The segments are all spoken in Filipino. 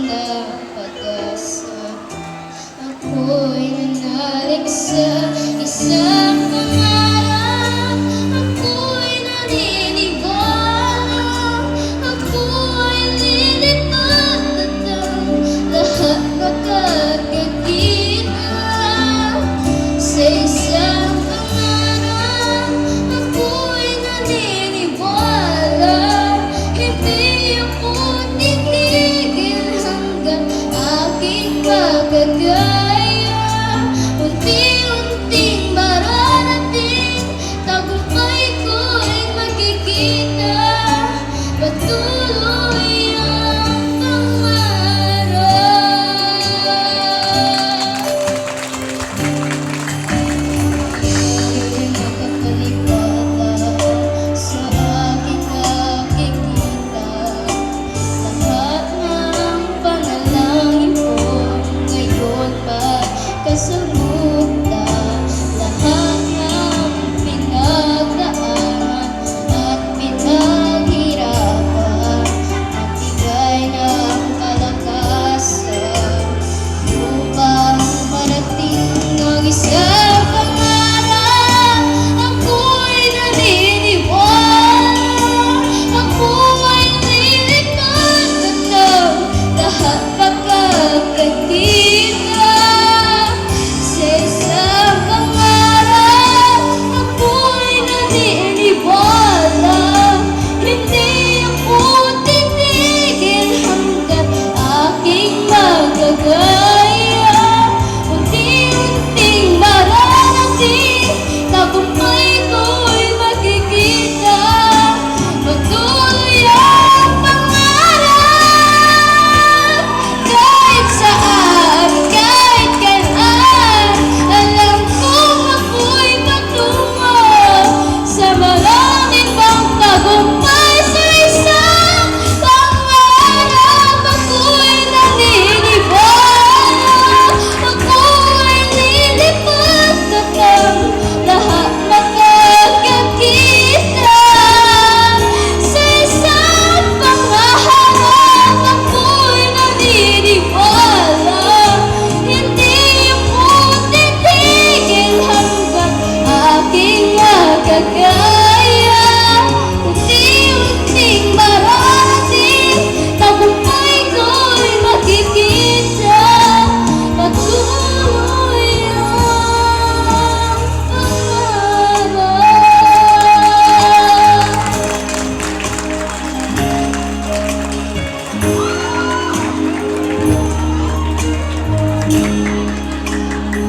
ng pag-asa. Ako'y nanalig sa isang pangarap. Ako'y naniniwala. Ako'y lilipad at ang lahat makakakita. Sa isang pangarap, ako'y naniniwala. Hindi ako titigil hanggang aking magagaya. Unti-unting mararating, tagumpay ko'y makikita. Patuloy ang pangarap. Sa'yo'y makapalipatan sa aking nakikita. Lahat ng panalangin ko ngayon magkasunod na. Lahat ng pinagdaanan at pinaghirapan, nagbigay ng kalakasan upang marating ang isang pangarap. Ako'y naniniwala. Ako'y lilipad at ang lahat makakakita. Sa isang pangarap, ako'y naniniwala. Hindi ako titigil hanggang aking magagaya. Unti-unting mararating, tagumpay ko'y makikita. Patuloy ang pangarap. Kahit saan, kahit kailan, alam kong ako'y patungo sa marami pang tagumpay. Sa isang pangarap, ako'y naniniwala. Ako'y lilipad at ang lahat makakakita. Sa isang pangarap, ako'y naniniwala. Hindi ako titigil hanggang aking magagaya. Unti-unting mararating, tagumpay ko'y makikita. Patuloy ang pangarap.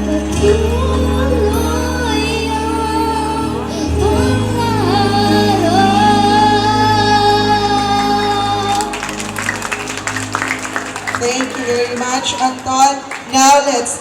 Patuloy ang pangarap. Thank you very much, Anton. Now let's